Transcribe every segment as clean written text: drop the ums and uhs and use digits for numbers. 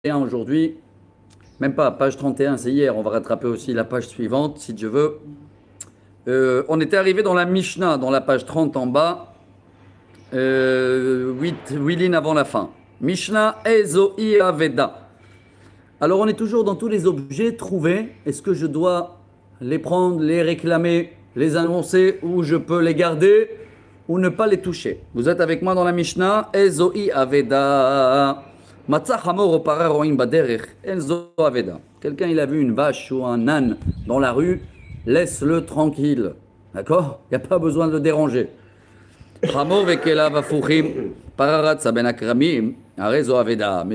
31 aujourd'hui, même pas, page 31, c'est hier, on va rattraper aussi la page suivante si Dieu veut. On était arrivé dans la Mishnah, dans la page 30 en bas, 8 lignes avant la fin. Mishnah Ezoi Aveda. Alors on est toujours dans tous les objets trouvés. Est-ce que je dois les prendre, les réclamer, les annoncer, ou je peux les garder ou ne pas les toucher? Vous êtes avec moi dans la Mishnah Ezoi Aveda. Quelqu'un il a vu une vache ou un âne dans la rue, laisse-le tranquille. D'accord? Il n'y a pas besoin de le déranger. Mais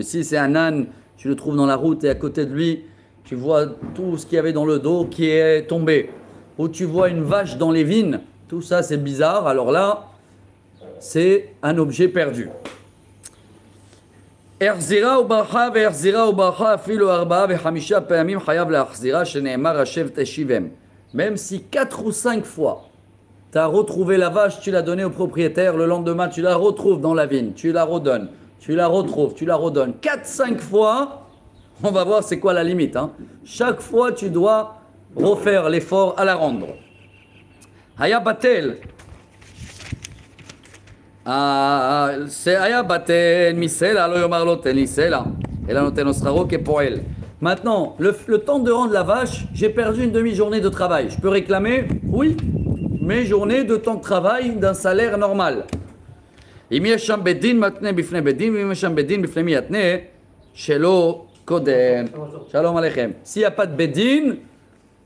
si c'est un âne, tu le trouves dans la route et à côté de lui, tu vois tout ce qu'il y avait dans le dos qui est tombé. Ou tu vois une vache dans les vignes, tout ça c'est bizarre. Alors là, c'est un objet perdu. Même si 4 ou 5 fois tu as retrouvé la vache, tu l'as donnée au propriétaire, le lendemain tu la retrouves dans la vigne, tu la redonnes, tu la retrouves, tu la redonnes. 4-5 fois, on va voir c'est quoi la limite. Hein. Chaque fois tu dois refaire l'effort à la rendre. Haya batel. C'est Haya batel misela lo yomar lo ten lisela. Et là noten osraro ke poel. Maintenant, le temps de rendre la vache, j'ai perdu une demi-journée de travail. Je peux réclamer? Oui. Mes journées de temps de travail d'un salaire normal. S'il n'y a pas de bedin,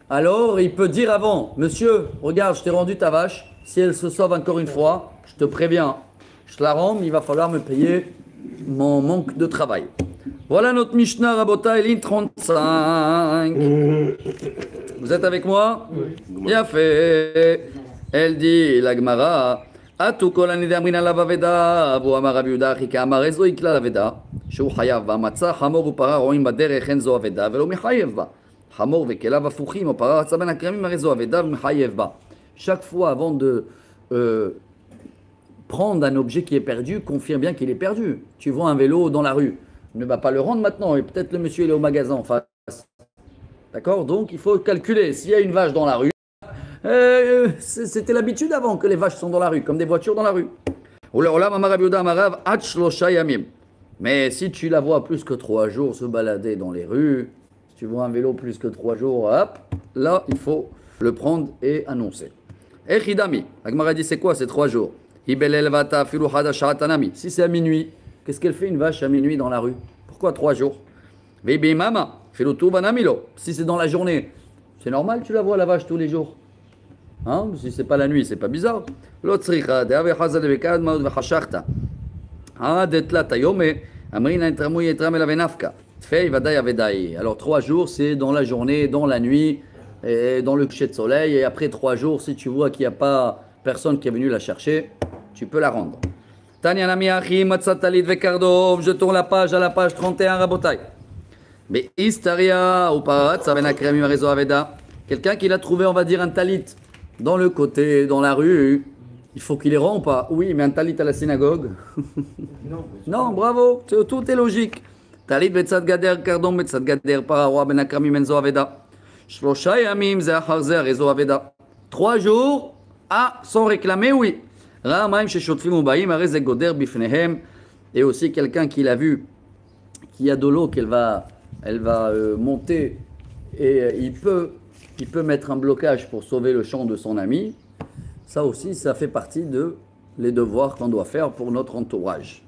alors il peut dire avant, monsieur, regarde, je t'ai rendu ta vache, si elle se sauve encore une fois, je te préviens, je te la rends, mais il va falloir me payer mon manque de travail. Voilà notre Mishnah Rabota, ligne 35. Vous êtes avec moi? Oui. Bien fait. Elle dit, la Gemara, Atu kol ani damrin alav aveda, Abu amar Rabbi Yehuda, Achika amar ezo ikla aveda, Shehu chayav ba, Matzah chamor upara roim baderech en zo aveda, Velo mechayev ba. Chamor vekelav afuchim, upara ratza ben akramim arezo aveda, mechayev ba. Chaque fois, avant de prendre un objet qui est perdu, confirme bien qu'il est perdu. Tu vois un vélo dans la rue, ne va pas le rendre maintenant, et peut-être le monsieur il est au magasin en face. D'accord? Donc il faut calculer. S'il y a une vache dans la rue, c'était l'habitude avant que les vaches sont dans la rue, comme des voitures dans la rue. Mais si tu la vois plus que 3 jours se balader dans les rues, si tu vois un vélo plus que 3 jours, hop, là il faut le prendre et annoncer. Echidami, la Gemara dit c'est quoi ces 3 jours? Si c'est à minuit, qu'est-ce qu'elle fait une vache à minuit dans la rue? Pourquoi 3 jours? Si c'est dans la journée, c'est normal, tu la vois la vache tous les jours. Hein? Si c'est pas la nuit, c'est pas bizarre. Alors 3 jours, c'est dans la journée, dans la nuit, et dans le coucher de soleil. Et après 3 jours, si tu vois qu'il n'y a pas personne qui est venu la chercher, tu peux la rendre. Je tourne la page à la page 31, Rabotai. Mais Istaria ou Parat, ça quelqu'un qui l'a trouvé, on va dire, un talit dans le côté, dans la rue, il faut qu'il les rend ou pas? Oui, mais un talit à la synagogue? Non. Non, bravo, tout est logique. Talit betzad gader, kardon betzad gader, pararoi ben akrami menzo aveda. Shlosha yamim ze achar ze arezo aveda. 3 jours, sans réclamer, oui. Ra'amaim sheshotfim ubaim areze goder bifnehem. Et aussi quelqu'un qui l'a vu, qui a de l'eau qu'elle va monter et il peut mettre un blocage pour sauver le champ de son ami. Ça aussi, ça fait partie les devoirs qu'on doit faire pour notre entourage.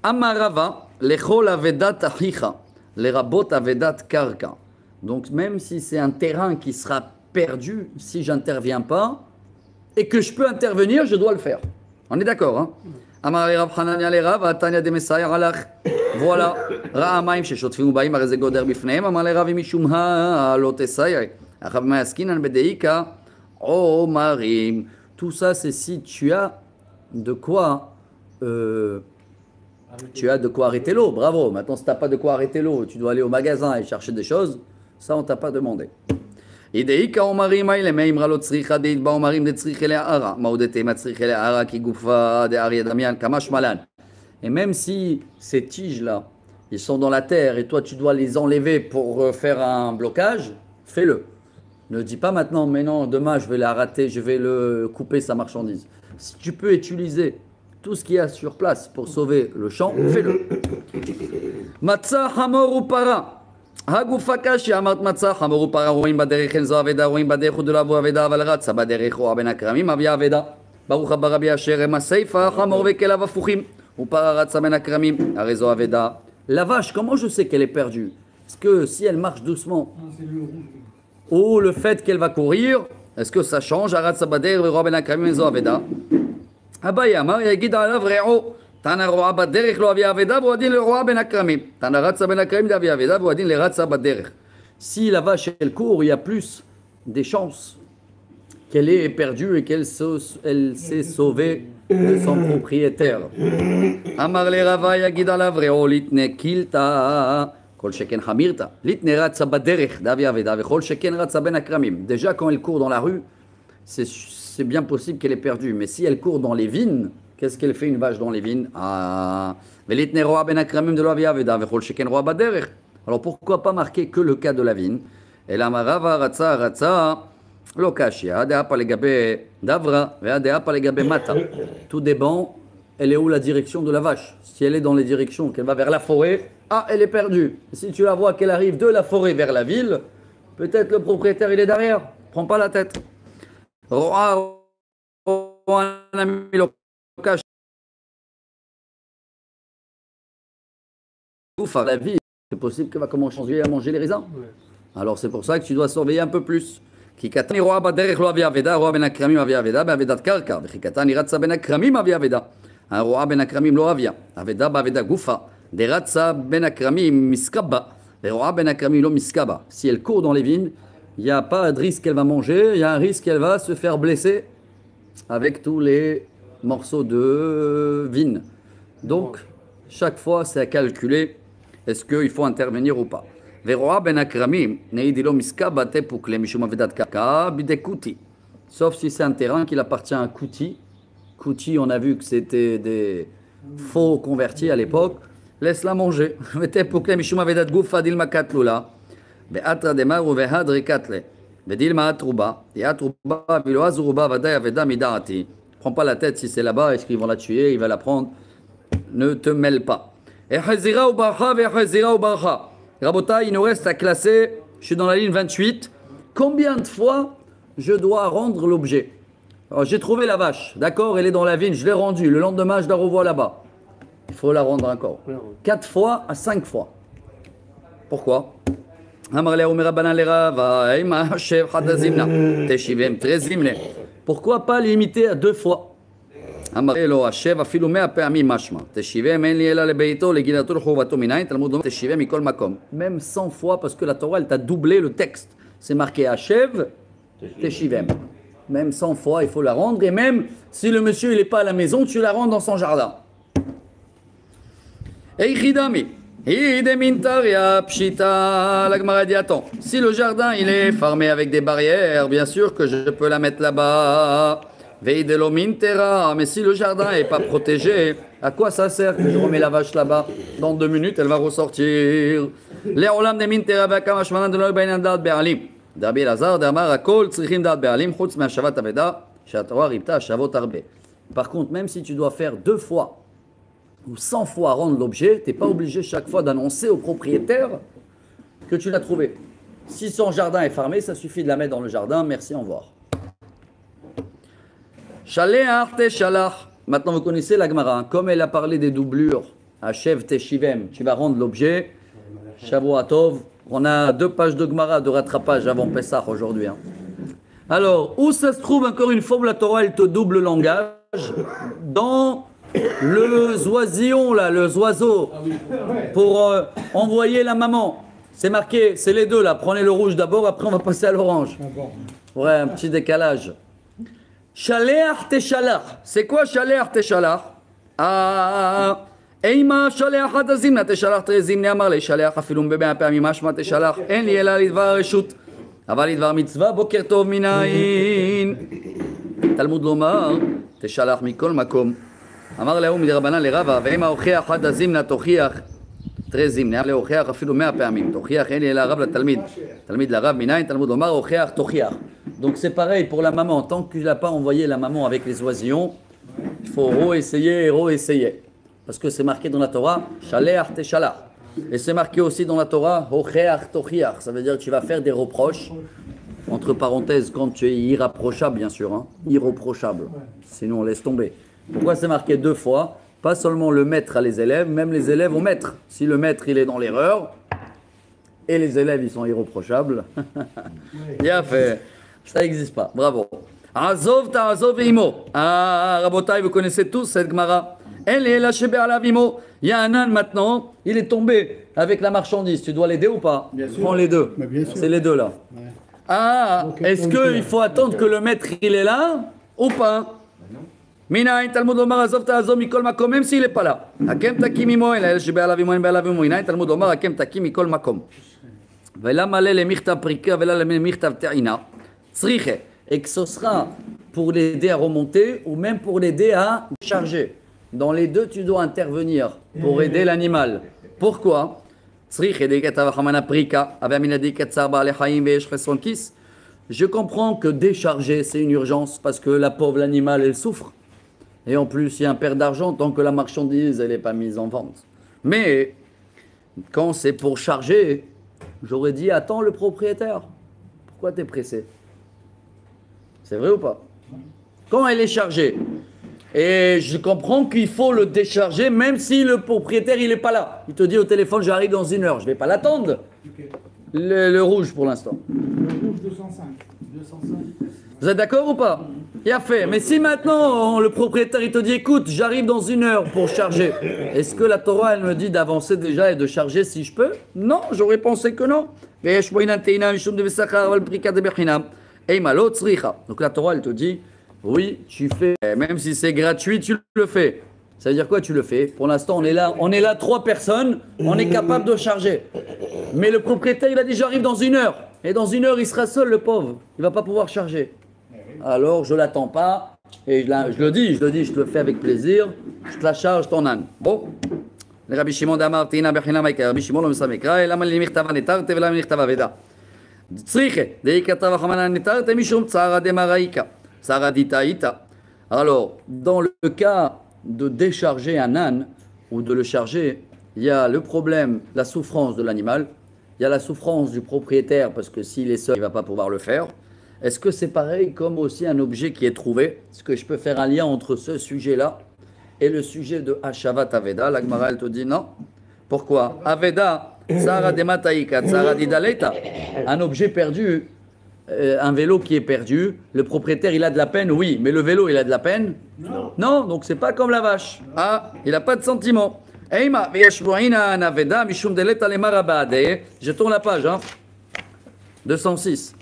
Amarava, lechol avedat achicha, lerabot avedat karka. Donc même si c'est un terrain qui sera perdu, si j'interviens pas, et que je peux intervenir, je dois le faire. On est d'accord, hein? Amar Rav Hanania le Rav, Atania de Messiah alach. Voilà. Ra'amaim sheshotfim ubaim areze goder bifnehem, amar le Rav mishum lo tesayai. Achav ma'askinan bedeika omarim. Tout ça, c'est si tu as de quoi arrêter l'eau. Bravo. Maintenant, si tu n'as pas de quoi arrêter l'eau, tu dois aller au magasin et chercher des choses. Ça, on t'a pas demandé. Ideika omarim aile meimra lo tzricha deit ba omarim de tzriche le'ara. Maudete ma tzriche le'ara ki gufa de arya damian kamash malan. Et même si ces tiges-là, ils sont dans la terre et toi tu dois les enlever pour faire un blocage, fais-le. Ne dis pas maintenant, mais non, demain je vais la rater, je vais le couper sa marchandise. Si tu peux utiliser tout ce qu'il y a sur place pour sauver le champ, fais-le. Matzah, hamor ou para. Hagufakashi amat matzah, hamor ou para, roim baderech enzo aveda, roim baderech de la voie aveda, avalrat, sabaderech roa ben akramim, avia aveda. Baruch haba Rabbi Asher, ema seifa, hamor vekela vafuchim, ou para ratsa ben akramim, arezo aveda. La vache, comment je sais qu'elle est perdue? Est-ce que si elle marche doucement, ou le fait qu'elle va courir, est-ce que ça change? Aratsa baderech roa ben akramim, enzo aveda. Abaya, Amar, yagid alav re'o. Tana roa baderech lo avia aveda, voadin le roa ben akramim. Tana ratsa ben akramim d'avia aveda, voadin le ratsa baderech. Si la vache elle court, il y a plus des chances qu'elle est perdue et qu'elle s'est sauvée de son propriétaire. Amar le rava yagid alav re'o litne kilta. Kol sheken hamirta. Litne ratsa baderech d'avia aveda, vechol sheken ratsa ben akramim. Déjà quand elle court dans la rue, c'est bien possible qu'elle est perdue. Mais si elle court dans les vignes, qu'est-ce qu'elle fait une vache dans les vignes? Alors pourquoi pas marquer que le cas de la vigne? Et la marava ratsa ratsa lokashia adea palegabe davra ve adea palegabe mata. Tout dépend. Elle est où la direction de la vache? Si elle est dans les directions, qu'elle va vers la forêt, elle est perdue. Si tu la vois qu'elle arrive de la forêt vers la ville, peut-être le propriétaire il est derrière. Prends pas la tête. La vie, c'est possible qu'elle va commencer à manger les raisins. Alors c'est pour ça que tu dois surveiller un peu plus. Un roi ben akramim lo avia. Aveda baveda gufa. Des ratsa ben akramim miskaba. Des rois ben akramim lo miskaba. Si elle court dans les vignes, il n'y a pas de risque qu'elle va manger, il y a un risque qu'elle va se faire blesser avec tous les morceaux de vigne. Donc, chaque fois, c'est à calculer est-ce qu'il faut intervenir ou pas. Sauf si c'est un terrain qui appartient à un kouti. Kouti, on a vu que c'était des faux convertis à l'époque. Laisse-la manger. Be'atra demar ou ve'hadri katle. Be'dilma atruba. Et atruba, vilo azuruba, vadaï aveda mida'ati. Prends pas la tête si c'est là-bas, est-ce qu'ils vont la tuer, il va la prendre. Ne te mêle pas. Et hazira ou barha, ve'hazira ou barha. Rabota, il nous reste à classer, je suis dans la ligne 28. Combien de fois je dois rendre l'objet? Alors, j'ai trouvé la vache, d'accord, elle est dans la vigne, je l'ai rendue. Le lendemain, je la revois là-bas. Il faut la rendre encore. 4 fois à 5 fois. Pourquoi? Pourquoi pas limiter à 2 fois? Même 100 fois, parce que la Torah, elle t'a doublé le texte. C'est marqué Hashev, Teshivem. Même 100 fois, il faut la rendre. Et même si le monsieur il n'est pas à la maison, tu la rends dans son jardin. Eichidami. Si le jardin il est fermé avec des barrières, bien sûr que je peux la mettre là-bas. Mais si le jardin n'est pas protégé, à quoi ça sert que je remets la vache là-bas? Dans 2 minutes, elle va ressortir. Par contre, même si tu dois faire 2 fois ou 100 fois rendre l'objet, tu n'es pas obligé chaque fois d'annoncer au propriétaire que tu l'as trouvé. Si son jardin est fermé, ça suffit de la mettre dans le jardin. Merci, au revoir. Shaleach teshalach. Maintenant, vous connaissez la Gemara. Comme elle a parlé des doublures, Hashev Teshivem, tu vas rendre l'objet. Shavuatov. On a 2 pages de Gemara de rattrapage avant Pessah aujourd'hui. Alors, où ça se trouve encore une fois où la Torah elle te double le langage? Dans le oisillon là, le oiseau, pour envoyer la maman. C'est marqué, c'est les deux là. Prenez le rouge d'abord, après on va passer à l'orange. Ouais, un petit décalage. Shaleach teshalach. C'est quoi Shaleach teshalach? Eima shaleach hadazimna teshalach trezimne amar le shaleach afilum bebe apami mashma teshalach en li ela lidvar reshut aval lidvar mitzvah boker tov minayin Talmud lomar teshalach mikol makom amar lehu midrabanan lerava ve'ema ochiach hadazimna tochiach 13. נהיה להוכיח אפילו 100 פעמים. תוכיח אין אלא רב לתלמיד. תלמיד לרב מניין, תלמוד אומר הוכיח תוכיח. Donc c'est pareil pour la maman. Tant que tu n'as pas envoyé la maman avec les oisillons, il faut re-essayer. Parce que c'est marqué dans la Torah, Shaleach Teshalach. Et c'est marqué aussi dans la Torah, Hocheach Tochiach. Ça veut dire que tu vas faire des reproches. Entre parenthèses, quand tu es irréprochable, bien sûr. Hein, irréprochable. Sinon, on laisse tomber. Pourquoi c'est marqué 2 fois? Pas seulement le maître à les élèves, même les élèves au maître. Si le maître, il est dans l'erreur, et les élèves, ils sont irréprochables, il a fait. Ça n'existe pas. Bravo. Azov ta'azov imo. Ah, Rabotai, vous connaissez tous cette Gemara. Elle est lâchée à la vimo. Il y a un âne maintenant, il est tombé avec la marchandise. Tu dois l'aider ou pas? Prends les deux. C'est les deux là. Ouais. Ah, okay, est-ce qu'il faut attendre que le maître il est là ou pas? Minaïn Talmud Omar Azov ta'azov mikol makom, même s'il n'est pas là. Hakem takim imo, elle est lâchée à la vimo, Minaïn Talmud Omar hakem takim mikol makom. Vela malé le mirtav prika, vela le mirtav ta'ina. Tzriche. Et que ce sera pour l'aider à remonter ou même pour l'aider à charger. Dans les deux, tu dois intervenir pour aider l'animal. Pourquoi? Je comprends que décharger, c'est une urgence parce que la pauvre l'animal, elle souffre. Et en plus, il y a un perte d'argent tant que la marchandise, elle n'est pas mise en vente. Mais quand c'est pour charger, j'aurais dit, attends le propriétaire. Pourquoi tu es pressé? C'est vrai ou pas? Quand elle est chargée, et je comprends qu'il faut le décharger même si le propriétaire il n'est pas là. Il te dit au téléphone, j'arrive dans 1 heure. Je ne vais pas l'attendre. Okay. Le rouge pour l'instant. Le rouge 205. Vous êtes d'accord ou pas? Il a fait. Mais si maintenant le propriétaire il te dit, écoute, j'arrive dans 1 heure pour charger. Est-ce que la Torah elle me dit d'avancer déjà et de charger si je peux? Non, j'aurais pensé que non. Donc la Torah elle te dit, oui, tu fais, même si c'est gratuit, tu le fais. Ça veut dire quoi, tu le fais? Pour l'instant, on est là 3 personnes, on est capable de charger. Mais le propriétaire, il a dit, j'arrive dans 1 heure. Et dans 1 heure, il sera seul, le pauvre. Il va pas pouvoir charger. Alors, je l'attends pas. Et je le dis, je te le fais avec plaisir. Je te la charge, ton âne. Bon. Le Rabbi Shimon d'Amar, Tina Bechina Maïka, Rabbi Shimon le Mesamekra, et la Malimirtava Netarte, et la Malimirtava Veda. Tzriche, Deikatava Hamana Netarte, Mishum Tsara de Maraïka. Alors, dans le cas de décharger un âne ou de le charger, il y a le problème, la souffrance de l'animal, il y a la souffrance du propriétaire parce que s'il est seul, il ne va pas pouvoir le faire. Est-ce que c'est pareil comme aussi un objet qui est trouvé? Est-ce que je peux faire un lien entre ce sujet-là et le sujet de Hashavat Aveda? La Gemara, elle te dit non. Pourquoi? Aveda, Sara de Mataïka, Sara Didaleta, un objet perdu. Un vélo qui est perdu, le propriétaire il a de la peine, oui, mais le vélo il a de la peine? Non. Non, donc c'est pas comme la vache. Ah, il n'a pas de sentiment. Je tourne la page, hein. 206.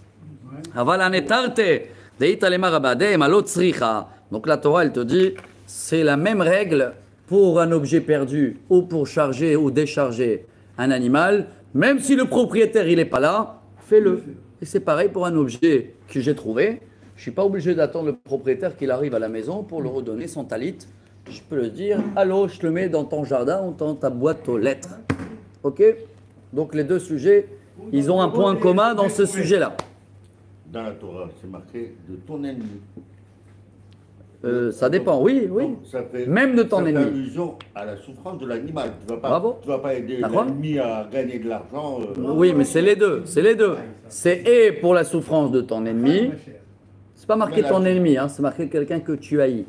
Donc la Torah elle te dit, c'est la même règle pour un objet perdu ou pour charger ou décharger un animal, même si le propriétaire il n'est pas là, fais-le. Et c'est pareil pour un objet que j'ai trouvé. Je ne suis pas obligé d'attendre le propriétaire qu'il arrive à la maison pour le redonner son talit. Je peux le dire, allô, je te le mets dans ton jardin ou dans ta boîte aux lettres. Ok? Donc les deux sujets, ils ont un point commun dans ce sujet-là. Dans la Torah, c'est marqué de ton ennemi. Ça dépend, oui. Même de ton ennemi. Ça fait allusion à la souffrance de l'animal. Tu ne vas pas aider l'ennemi à gagner de l'argent. Oui, mais c'est les deux. C'est et pour la souffrance de ton ennemi. C'est pas marqué ton ennemi, hein, c'est marqué quelqu'un que tu haïs.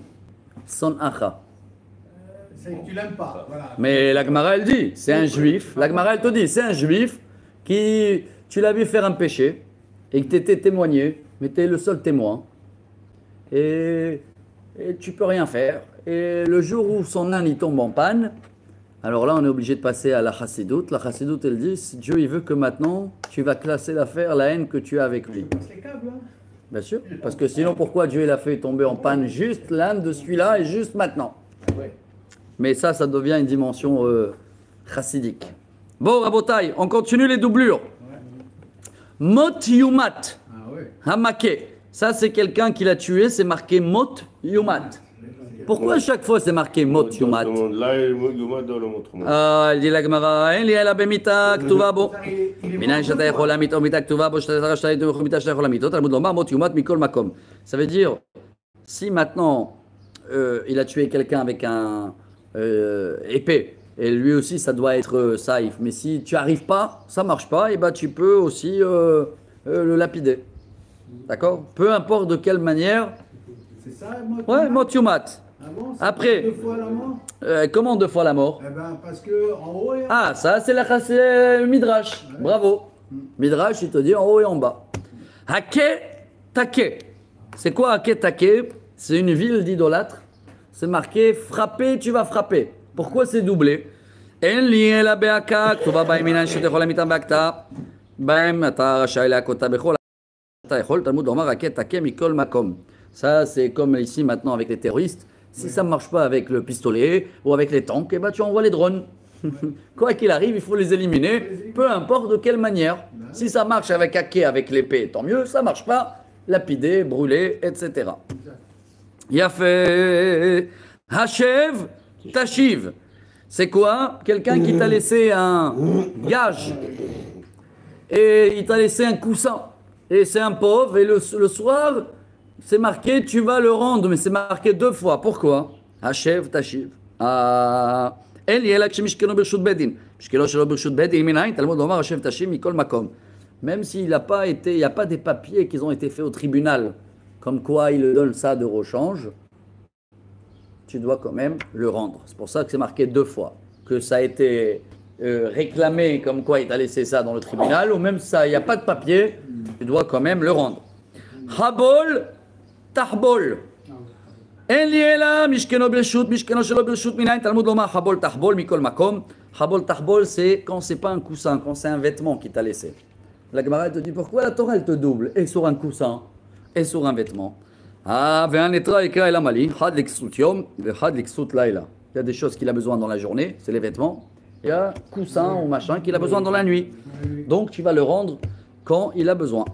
Son acha. C'est que tu l'aimes pas. Voilà. Mais la Gemara elle dit, c'est un juif. La Gemara elle te dit, c'est un juif qui, tu l'as vu faire un péché et que tu étais témoigné, mais tu es le seul témoin. Et tu peux rien faire. Et le jour où son âne il tombe en panne, alors là on est obligé de passer à la chassidoute. La chassidoute elle dit, Dieu il veut que maintenant tu vas classer l'affaire, la haine que tu as avec lui. Bien sûr, parce que sinon pourquoi Dieu il a fait tomber en panne juste l'âne de celui-là et juste maintenant? Mais ça devient une dimension chassidique. Bon Rabotai, on continue les doublures. Mot yumat, hamake. Ça, c'est quelqu'un qui l'a tué, c'est marqué Mot Yumat. Pourquoi à chaque fois c'est marqué mot yumat? Là, il y a yumat dans le montre. Ah, il dit la Gemara, en li ala bemita ktuva bo. Minan shata yachol amit o mita ktuva bo shata shata yachol mita shata yachol amit. Talmud lomar mot yumat mikol makom. Ça veut dire, si maintenant il a tué quelqu'un avec un épée, et lui aussi ça doit être saïf, mais si tu arrives pas, ça marche pas, et ben tu peux aussi le lapider. D'accord? Peu importe de quelle manière. C'est ça, mot Ouais, mot yumat. Ah bon, Après, 2 fois la mort. Comment 2 fois la mort? Eh ben, parce que en haut et en Ah, ça c'est Midrash. Bravo. Midrash, il te dit en haut et en bas. Hake Take. C'est quoi Hake Take? C'est une ville d'idolâtres. C'est marqué frapper, tu vas frapper. Pourquoi c'est doublé? En li ela beaka, ktuva ba iminan shetechol amitam beakta. Baem ata rashai leakota bechol. Talmud lomar Hake Take mikol makom. Ça, c'est comme ici maintenant avec les terroristes. Si ça ne marche pas avec le pistolet ou avec les tanks, eh ben, tu envoies les drones. Quoi qu'il arrive, il faut les éliminer, peu importe de quelle manière. Si ça marche avec hacker, avec l'épée, tant mieux. Ça ne marche pas, lapider, brûler, etc. Il a fait Hachev, Tashiv. C'est quoi? Quelqu'un qui t'a laissé un gage et il t'a laissé un coussin. Et c'est un pauvre, et le soir, c'est marqué, tu vas le rendre, mais c'est marqué 2 fois. Pourquoi? Hachev, Tashiv. Même s'il n'a pas été, il n'y a pas des papiers qui ont été faits au tribunal, comme quoi il donne ça de rechange, tu dois quand même le rendre. C'est pour ça que c'est marqué 2 fois. Que ça a été réclamé comme quoi il t'a laissé ça dans le tribunal, ou même ça, il n'y a pas de papier, tu dois quand même le rendre. Habol, Tahbol. En liela, mishkeno bershut, mishkeno shelo bershut minayin, Talmud lomar habol tahbol mikol makom. Habol tahbol, c'est quand c'est pas un coussin, quand c'est un vêtement qui t'a laissé. La Gemara te dit pourquoi la Torah elle te double, et sur un coussin, et sur un vêtement. Ah, ve'an etra ekra el amali, had liksut yom, had liksut laila. Il y a des choses qu'il a besoin dans la journée, c'est les vêtements. Il y a coussin ou machin qu'il a besoin dans la nuit. Donc tu vas le rendre quand il a besoin.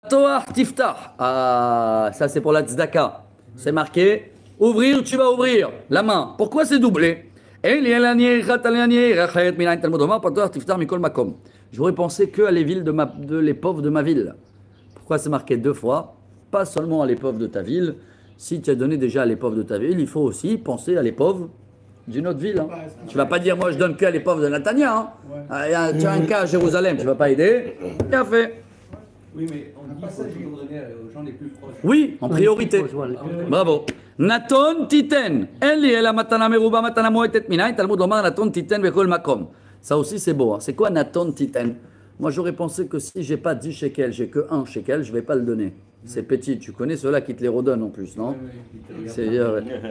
Toar tiftah. Ah, ça c'est pour la tzedaka. C'est marqué ouvrir, tu vas ouvrir la main. Pourquoi c'est doublé? J'aurais pensé que à les villes de les pauvres de ma ville. Pourquoi c'est marqué 2 fois? Pas seulement à les pauvres de ta ville. Si tu as donné déjà à les pauvres de ta ville, il faut aussi penser à les pauvres d'une autre ville. Hein. Tu vas pas dire moi je donne que à les pauvres de Natania. Hein. Tu as un cas à Jérusalem, tu vas pas aider. Bien fait. Oui, mais on dit qu'il faut toujours donner aux gens les plus proches. Oui, en priorité. Bravo. Naton titen. Eli ela matana meruba matana moetet minayin. Talmud lomar naton titen bechol makom. Ça aussi c'est beau. Hein. C'est quoi naton titen? Moi j'aurais pensé que si j'ai pas 10 shekels, j'ai que 1 shekel, je vais pas le donner. C'est petit. Tu connais ceux-là qui te les redonnent en plus, non? Il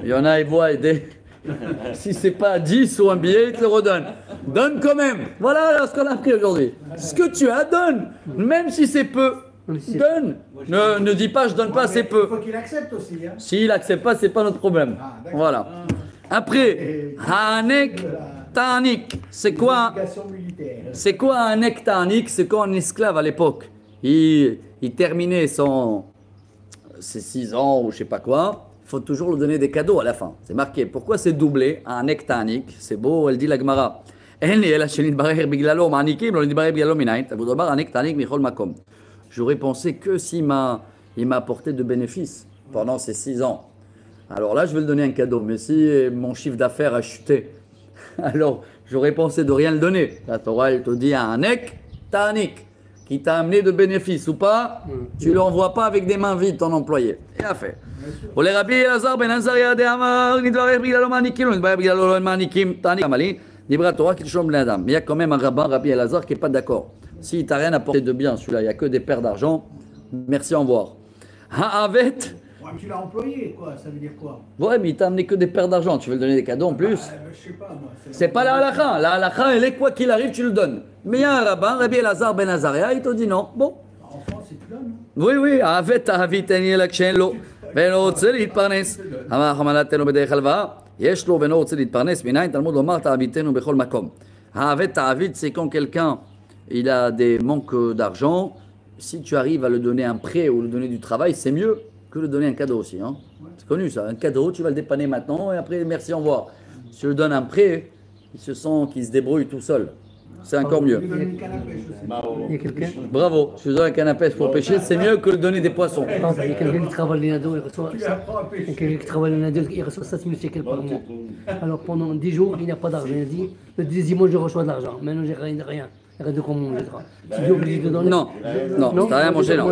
y en a, ils voient aider. Si c'est pas 10 ou un billet, ils te le redonnent. Donne quand même. Voilà ce qu'on a appris aujourd'hui. Ce que tu as, donne. Même si c'est peu, donne. Ne dis pas je donne pas, c'est peu. Il faut qu'il accepte aussi. Hein. S'il accepte pas, c'est pas notre problème. Voilà. Après, Hanek Ta'anik. C'est quoi? C'est quoi un Hanek Ta'anik? C'est quoi un esclave à l'époque? Il terminait ses 6 ans ou je sais pas quoi. Il faut toujours lui donner des cadeaux à la fin. C'est marqué. Pourquoi c'est doublé? Un Ektanik. C'est beau, elle dit la Gemara. J'aurais pensé que s'il m'a apporté de bénéfices pendant ces 6 ans, alors là, je vais le donner un cadeau. Mais si mon chiffre d'affaires a chuté, alors j'aurais pensé de rien le donner. La Torah, elle te dit un Ektanik qui t'a amené de bénéfices ou pas, tu ne l'envoies pas avec des mains vides, ton employé. Et à fait. Mais il y a quand même un rabbin, Rabbi Elazar, qui n'est pas d'accord. S'il t'a rien apporté de bien, celui-là, il n'y a que des paires d'argent, merci, au revoir. Ha'avet. Tu l'as employé, quoi, ça veut dire quoi? Ouais, mais il t'a amené que des paires d'argent, tu veux lui donner des cadeaux en plus? Je sais pas, moi. C'est pas la halakha. La halakha, elle est quoi qu'il arrive, tu le donnes. Mais il y a un rabbin, Rabbi Elazar ben Azaria, il te dit non. Bon. En France, c'est tu donnes. Oui, Ha'avet, ta'avit, en l'action, lo. ואינו רוצה להתפרנס. אמר חמלתנו בדרך הלוואה, יש לו ואינו רוצה להתפרנס, מניין תלמוד לומר תעביתנו בכל מקום. העבד תעביד, c'est quand quelqu'un il a des manques d'argent, si tu arrives à le donner un prêt ou lui donner du travail, c'est mieux que le donner un cadeau aussi. Hein. C'est connu ça, un cadeau, tu vas le dépanner maintenant et après merci, au revoir. Si tu le donnes un prêt, il se sent qu'il se débrouille tout seul. C'est encore mieux. Il y a quelqu'un. Bravo, je te donne un canne à pêche pour pêcher, c'est mieux que de donner des poissons. Il y a quelqu'un qui travaille les nados, il reçoit il reçoit 7 000 shekels par mois. Alors pendant 10 jours, il n'a pas d'argent. Il dit, le 10e mois, je reçois de l'argent. Maintenant, j'ai rien. Rien de comment on mangera. Tu es obligé de donner. Non, t'as rien mangé, non.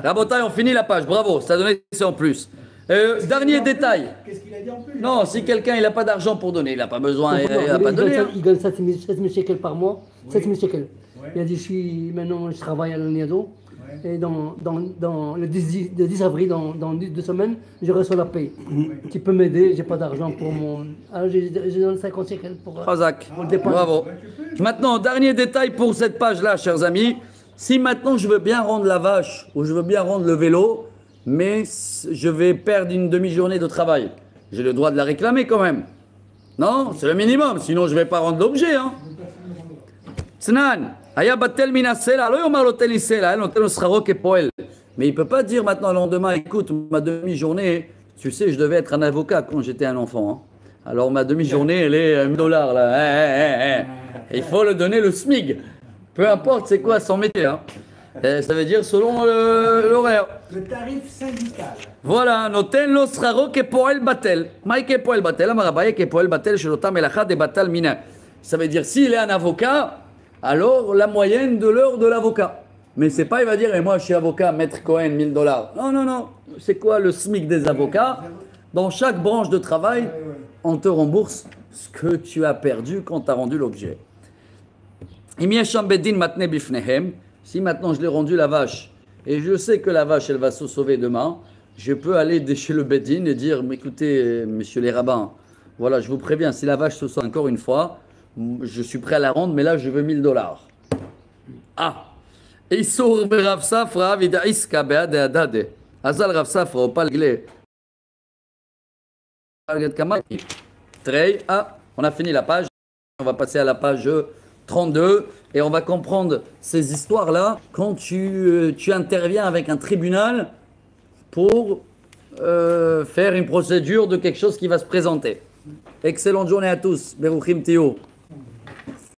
Rabotaille, on finit la page, bravo, ça a donné c'est en plus. Dernier détail. Qu'est-ce qu'il a dit en plus? Non, si quelqu'un il n'a pas d'argent pour donner, il n'a pas besoin, il n'a pas donné. Il gagne 7 000 shekels par mois. 7 000 shekels. Il a dit, maintenant je travaille à l'Oniado. Et dans le 10 avril, dans 2 semaines, je reçois la paye. Tu peux m'aider, j'ai pas d'argent pour mon. Alors j'ai donné 50 shekels pour le départ. Bravo. Maintenant, dernier détail pour cette page-là, chers amis. Si maintenant je veux bien rendre la vache ou je veux bien rendre le vélo, mais je vais perdre une demi-journée de travail, j'ai le droit de la réclamer quand même. Non, c'est le minimum, sinon je ne vais pas rendre l'objet. Hein. Tznan. Mais il ne peut pas dire maintenant le lendemain, écoute, ma demi-journée, tu sais, je devais être un avocat quand j'étais un enfant. Hein. Alors ma demi-journée, elle est $1 là. Il faut le donner le SMIG. Peu importe c'est quoi son métier. Hein. Ça veut dire selon l'horaire. Le tarif syndical. Voilà, noten lo sraro ke poel batel. Maï ke poel batel, amarabaye ke poel batel, shelotam melacha de batal mina. Ça veut dire s'il est un avocat, alors la moyenne de l'heure de l'avocat. Mais c'est pas, il va dire, et moi je suis avocat, maître Cohen, $1000. Non. C'est quoi le SMIC des avocats? Dans chaque branche de travail, on te rembourse ce que tu as perdu quand tu as rendu l'objet. Si maintenant je l'ai rendu la vache, et je sais que la vache, elle va se sauver demain, je peux aller chez le Bedin et dire, écoutez, messieurs les rabbins, voilà, je vous préviens, si la vache se sauve encore une fois, je suis prêt à la rendre, mais là, je veux $1000. Ah! Issour Rav Safra, vida iska be'ade adade. Azal Rav Safra, au palglé. Ah, on a fini la page. On va passer à la page 32 et on va comprendre ces histoires-là quand tu interviens avec un tribunal pour faire une procédure de quelque chose qui va se présenter. Excellente journée à tous. Beruchim Tio.